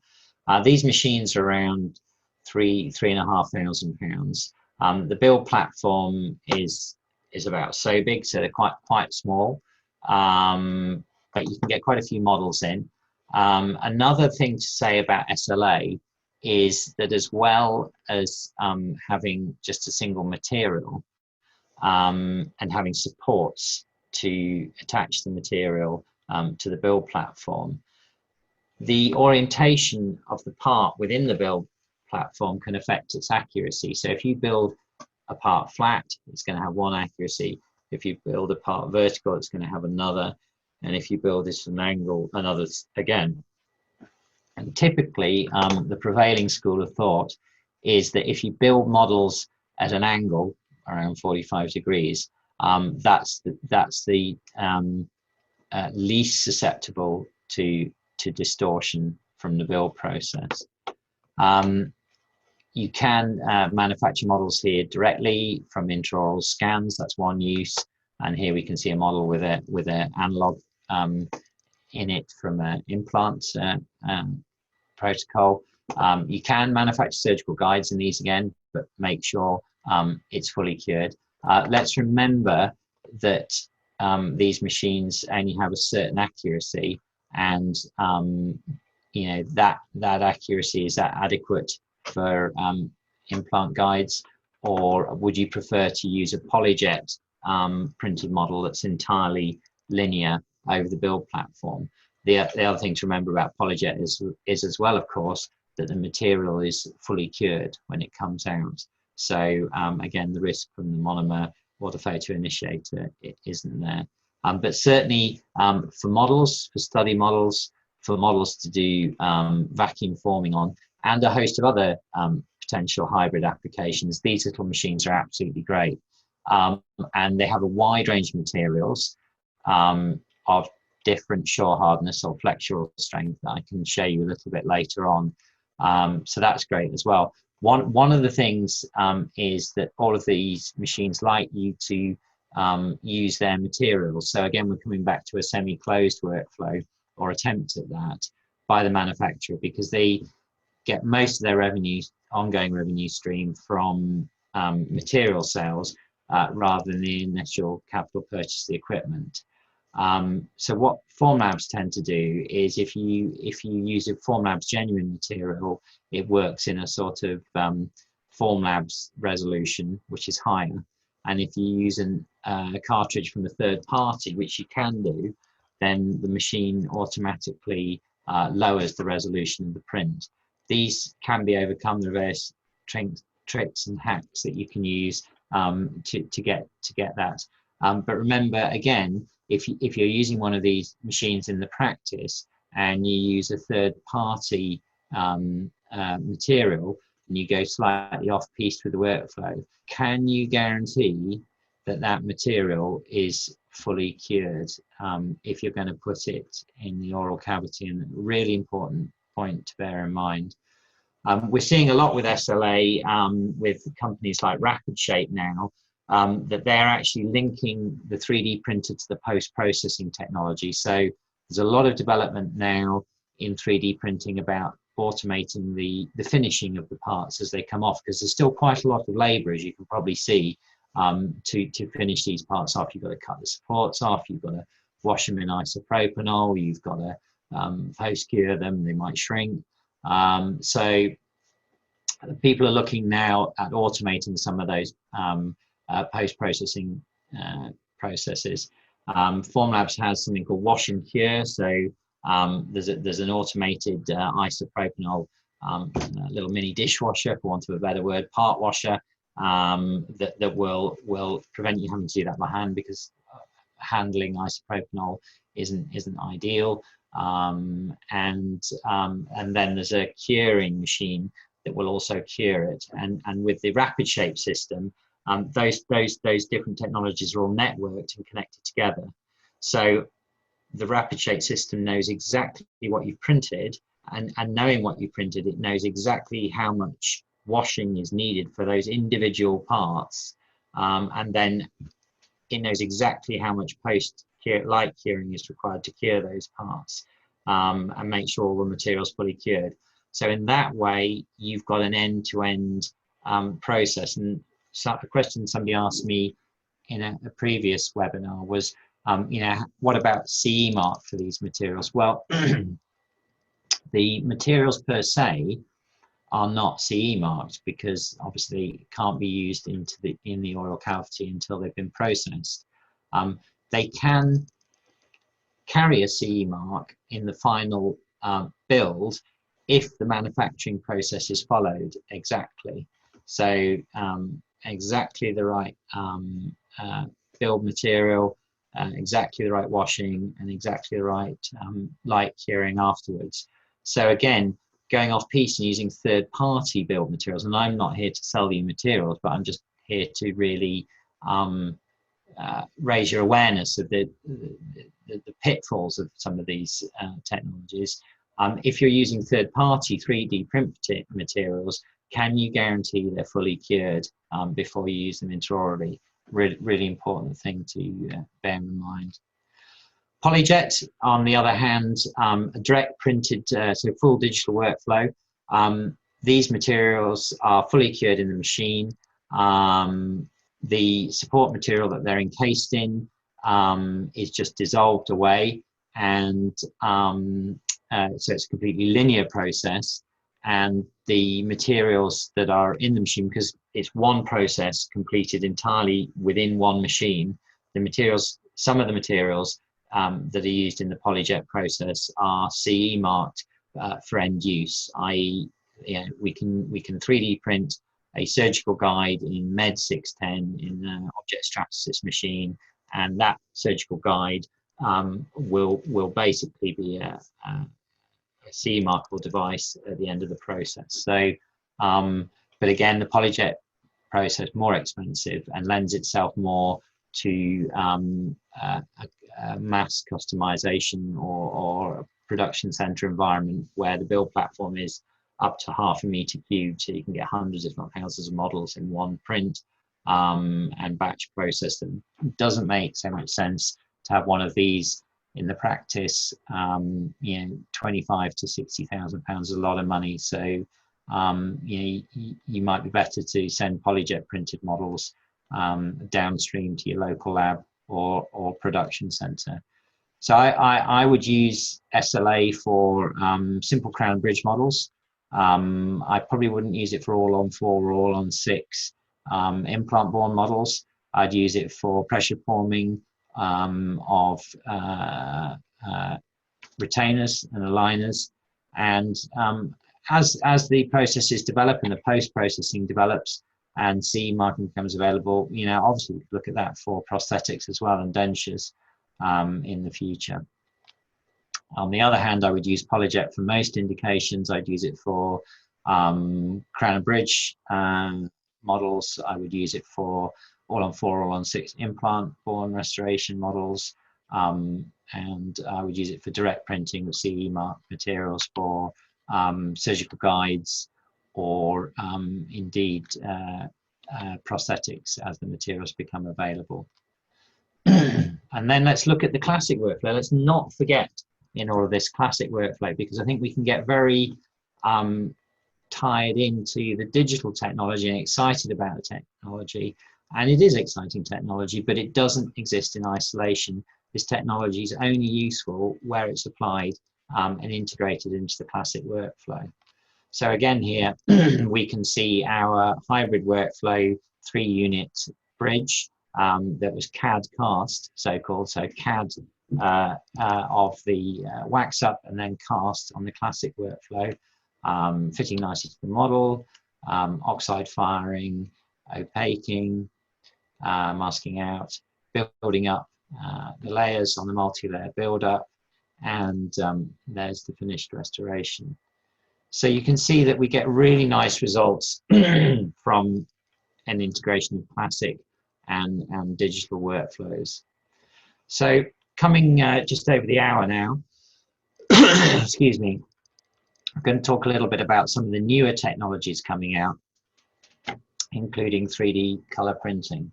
These machines are around £3,500. The build platform is about so big, so they're quite small, but you can get quite a few models in. Another thing to say about SLA is that, as well as having just a single material and having supports to attach the material to the build platform. The orientation of the part within the build platform can affect its accuracy. So if you build a part flat, it's going to have one accuracy. If you build a part vertical, it's going to have another. And if you build this at an angle, another again. And typically, the prevailing school of thought is that if you build models at an angle around 45 degrees, that's the least susceptible to distortion from the build process. You can manufacture models here directly from intraoral scans. That's one use. And here we can see a model with an analog in it from an implant protocol. You can manufacture surgical guides in these again, but make sure it's fully cured. Let's remember that these machines only have a certain accuracy, and you know that accuracy, is that adequate for implant guides, or would you prefer to use a polyjet printed model that's entirely linear over the build platform? The other thing to remember about polyjet is as well, of course, that the material is fully cured when it comes out. So again, the risk from the monomer or the photo initiator, it isn't there. But certainly for models, for study models, for models to do vacuum forming on, and a host of other potential hybrid applications, these little machines are absolutely great. And they have a wide range of materials of different shore hardness or flexural strength that I can show you a little bit later on. So that's great as well. One of the things is that all of these machines like you to use their materials. So again, we're coming back to a semi-closed workflow, or attempt at that, by the manufacturer, because they get most of their revenue, ongoing revenue stream, from material sales rather than the initial capital purchase of the equipment. So what Formlabs tend to do is, if you use a Formlabs genuine material, it works in a sort of Formlabs resolution, which is higher. And if you use a cartridge from a third party, which you can do, then the machine automatically lowers the resolution of the print. These can be overcome. There are various tricks and hacks that you can use to get that. But remember, again, if you're using one of these machines in the practice and you use a third-party material and you go slightly off-piste with the workflow, can you guarantee that that material is fully cured if you're going to put it in the oral cavity? And a really important point to bear in mind. We're seeing a lot with SLA with companies like Rapid Shape now, that they're actually linking the 3D printer to the post-processing technology. So there's a lot of development now in 3D printing about automating the finishing of the parts as they come off, because there's still quite a lot of labor, as you can probably see, to finish these parts off. You've got to cut the supports off, you've got to wash them in isopropanol, you've got to post-cure them, they might shrink. So people are looking now at automating some of those post-processing processes. Formlabs has something called wash and cure. So there's an automated isopropanol little mini dishwasher, for want of a better word, part washer, that will prevent you having to do that by hand, because handling isopropanol isn't ideal. And then there's a curing machine that will also cure it. And with the Rapid Shape system, those different technologies are all networked and connected together. So the Rapid Shape system knows exactly what you've printed, and knowing what you printed, it knows exactly how much washing is needed for those individual parts, and then it knows exactly how much light curing is required to cure those parts, and make sure all the material is fully cured. So in that way, you've got an end-to-end process. And so a question somebody asked me in a previous webinar was, what about CE mark for these materials? Well, the materials per se are not CE marked, because obviously it can't be used in the oral cavity until they've been processed. They can carry a CE mark in the final build if the manufacturing process is followed exactly. So exactly the right build material, exactly the right washing, and exactly the right light curing afterwards. So again, going off piece and using third-party build materials, and I'm not here to sell you materials, but I'm just here to really raise your awareness of the pitfalls of some of these technologies. If you're using third-party 3D print materials, can you guarantee they're fully cured before you use them intraorally? Really important thing to bear in mind. PolyJet, on the other hand, a direct printed, so full digital workflow. These materials are fully cured in the machine. The support material that they're encased in is just dissolved away, and so it's a completely linear process. And the materials that are in the machine, because it's one process completed entirely within one machine, the materials, some of the materials that are used in the PolyJet process are CE marked for end use, i.e., we can 3D print a surgical guide in Med 610 in an object stratasys machine, and that surgical guide will basically be a CE markable device at the end of the process. So, but again, the PolyJet process more expensive and lends itself more to mass customization or a production center environment where the build platform is up to 0.5 meter cubed, so you can get hundreds if not thousands of models in one print, and batch process. That doesn't make so much sense to have one of these in the practice. 25 to 60,000 pounds is a lot of money, so you might be better to send PolyJet printed models downstream to your local lab or production center. So I would use SLA for simple crown and bridge models. I probably wouldn't use it for all-on-4 or all-on-6 implant-borne models. I'd use it for pressure forming of retainers and aligners. And as the processes develop and the post-processing develops and CE marking becomes available, obviously look at that for prosthetics as well and dentures in the future. On the other hand, I would use PolyJet for most indications. I'd use it for crown and bridge models. I would use it for all-on-4, all-on-6 implant-borne restoration models. And I would use it for direct printing of CE marked materials for surgical guides or indeed prosthetics as the materials become available. And then let's look at the classic workflow. Let's not forget in all of this classic workflow, because I think we can get very tied into the digital technology and excited about the technology. And it is exciting technology, but it doesn't exist in isolation. This technology is only useful where it's applied and integrated into the classic workflow. So again here, we can see our hybrid workflow 3-unit bridge that was CAD cast, so-called, so CAD of the wax up and then cast on the classic workflow, fitting nicely to the model, oxide firing, opaquing, masking out, building up the layers on the multi-layer build-up, and there's the finished restoration. So you can see that we get really nice results from an integration of classic and digital workflows. So coming just over the hour now, excuse me, I'm going to talk a little bit about some of the newer technologies coming out, including 3D color printing.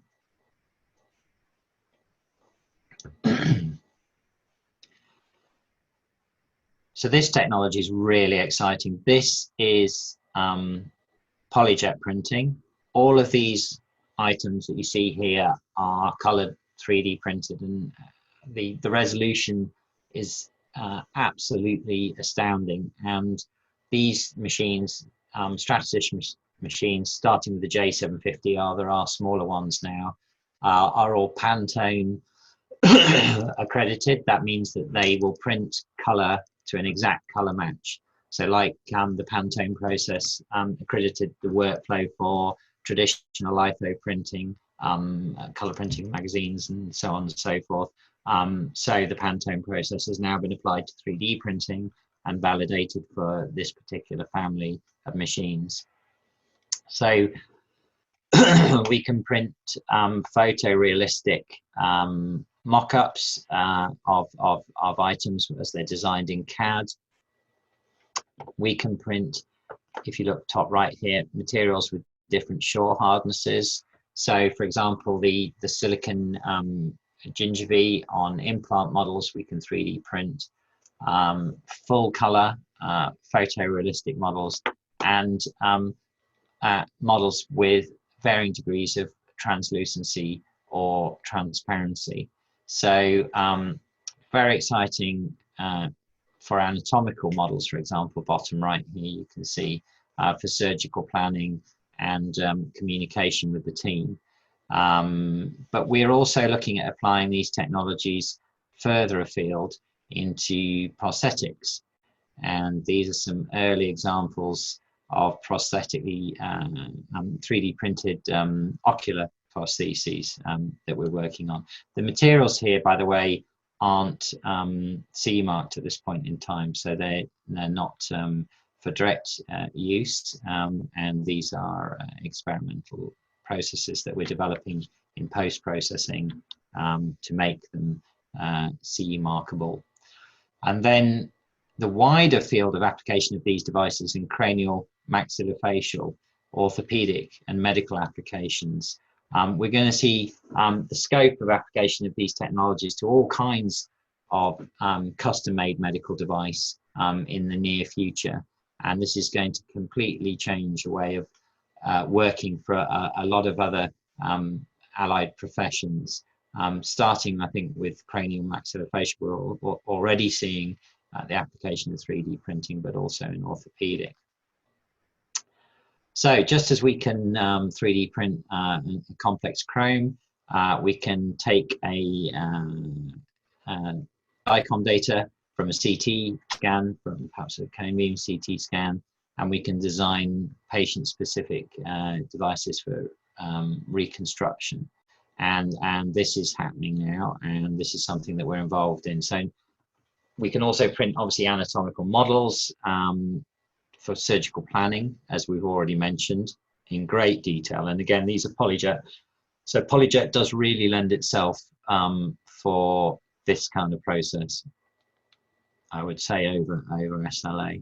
So this technology is really exciting. This is PolyJet printing. All of these items that you see here are colored 3D printed, and the resolution is absolutely astounding. And these machines, stratasys machines, starting with the J750R, there are smaller ones now, are all Pantone accredited. That means that they will print color to an exact color match. So like the Pantone process accredited the workflow for traditional litho printing, color printing magazines, and so on and so forth. So the Pantone process has now been applied to 3D printing and validated for this particular family of machines. So we can print photorealistic mock-ups of items as they're designed in CAD. We can print, if you look top right here, materials with different shore hardnesses. So for example, the silicon gingivae on implant models, we can 3D print full color photorealistic models, and models with varying degrees of translucency or transparency. So very exciting for anatomical models, for example, bottom right here you can see for surgical planning and communication with the team. But we're also looking at applying these technologies further afield into prosthetics. And these are some early examples of prosthetically 3D printed ocular prostheses that we're working on. The materials here, by the way, aren't CE marked at this point in time, so they're not for direct use, and these are experimental processes that we're developing in post-processing to make them CE markable. And then the wider field of application of these devices in cranial, maxillofacial, orthopedic, and medical applications. We're going to see the scope of application of these technologies to all kinds of custom-made medical device in the near future. And this is going to completely change the way of working for a lot of other allied professions. Starting, I think, with cranial maxillofacial, we're already seeing the application of 3D printing, but also in orthopedic. So just as we can 3D print a complex chrome, we can take a DICOM data from a CT scan, from perhaps a cone beam CT scan, and we can design patient-specific devices for reconstruction. And this is happening now, and this is something that we're involved in. So we can also print, obviously, anatomical models for surgical planning, as we've already mentioned, in great detail. And again, these are PolyJet. So PolyJet does really lend itself for this kind of process, I would say, over SLA.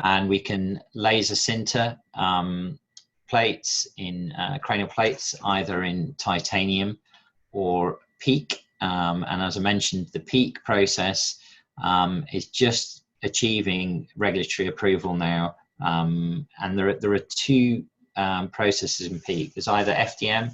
And we can laser sinter plates in cranial plates, either in titanium or PEEK. And as I mentioned, the PEEK process is just achieving regulatory approval now. And there are two processes in PEEK. There's either FDM,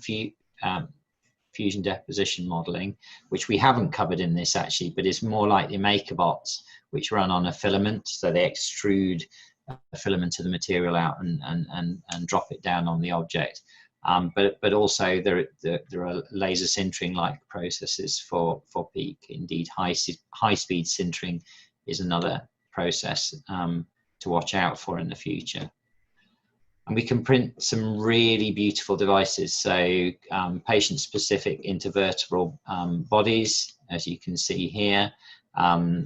fusion deposition modeling, which we haven't covered in this actually, but it's more like the MakerBots, which run on a filament. So they extrude a filament of the material out and drop it down on the object. But also there are laser sintering like processes for PEEK. Indeed, high speed sintering is another process to watch out for in the future. And we can print some really beautiful devices. So patient-specific intervertebral bodies, as you can see here,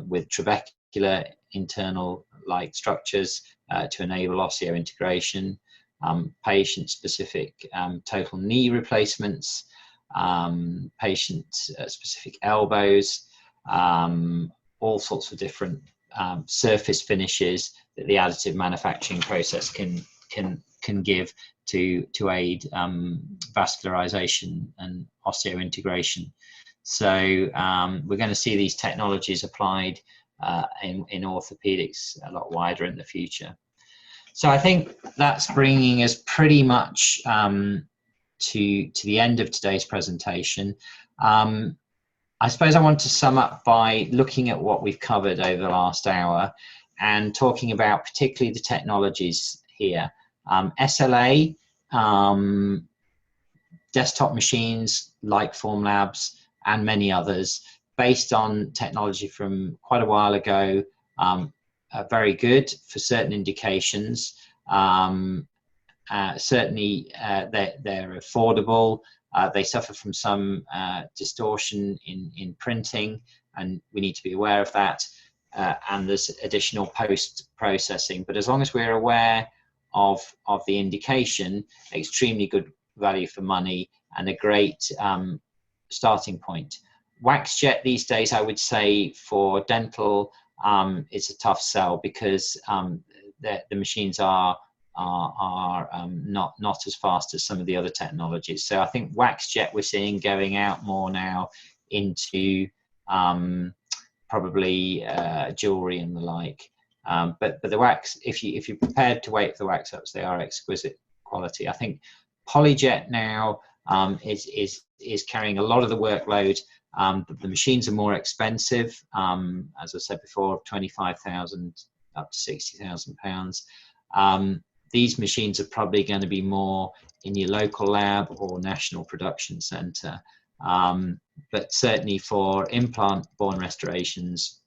with trabecular internal-like structures to enable osseointegration, patient-specific total knee replacements, patient-specific elbows, all sorts of different surface finishes that the additive manufacturing process can give to aid vascularization and osseointegration. So we're going to see these technologies applied in orthopedics a lot wider in the future. So I think that's bringing us pretty much to the end of today's presentation. I suppose I want to sum up by looking at what we've covered over the last hour and talking about particularly the technologies here. SLA, desktop machines like Formlabs, and many others, based on technology from quite a while ago, are very good for certain indications. Certainly, they're affordable. They suffer from some distortion in printing, and we need to be aware of that. And there's additional post-processing. But as long as we're aware of the indication, extremely good value for money and a great starting point. Waxjet these days, I would say, for dental, it's a tough sell because the machines are not as fast as some of the other technologies. So I think Waxjet we're seeing going out more now into probably jewelry and the like. But the wax, if you're prepared to wait for the wax ups, they are exquisite quality. I think PolyJet now is carrying a lot of the workload. The machines are more expensive, as I said before, 25,000 up to 60,000 pounds. These machines are probably going to be more in your local lab or national production centre. But certainly for implant born restorations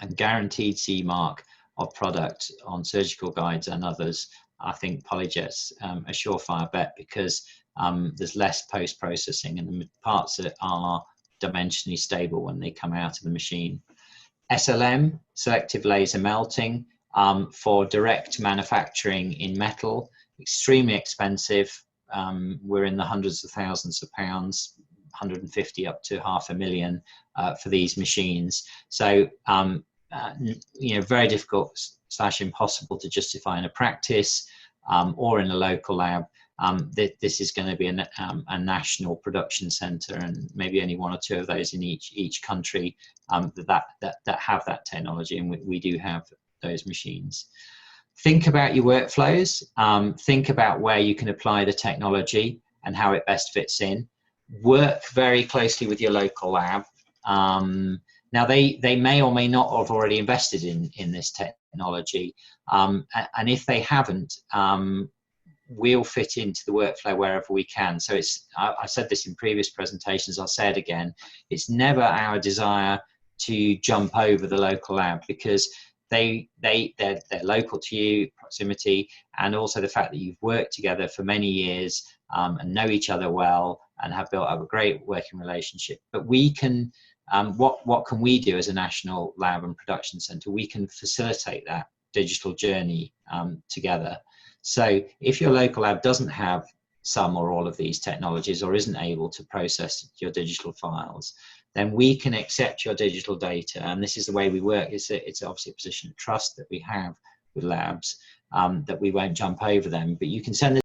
and guaranteed CE mark of product on surgical guides and others, I think PolyJet's a surefire bet because there's less post-processing and the parts that are dimensionally stable when they come out of the machine. SLM, selective laser melting, for direct manufacturing in metal, extremely expensive. We're in the hundreds of thousands of pounds, 150 up to $500,000 for these machines. So, very difficult / impossible to justify in a practice or in a local lab. This is going to be a national production centre, and maybe only one or two of those in each country that have that technology, and we do have those machines. Think about your workflows. Think about where you can apply the technology and how it best fits in. Work very closely with your local lab. Now they may or may not have already invested in this technology, and if they haven't, we'll fit into the workflow wherever we can. So I said this in previous presentations, I'll say it again, it's never our desire to jump over the local lab, because they're local to you, proximity, and also the fact that you've worked together for many years and know each other well and have built up a great working relationship. But we can, what can we do as a national lab and production centre? We can facilitate that digital journey together. So if your local lab doesn't have some or all of these technologies or isn't able to process your digital files, then we can accept your digital data. And this is the way we work. It's obviously a position of trust that we have with labs, that we won't jump over them, but you can send the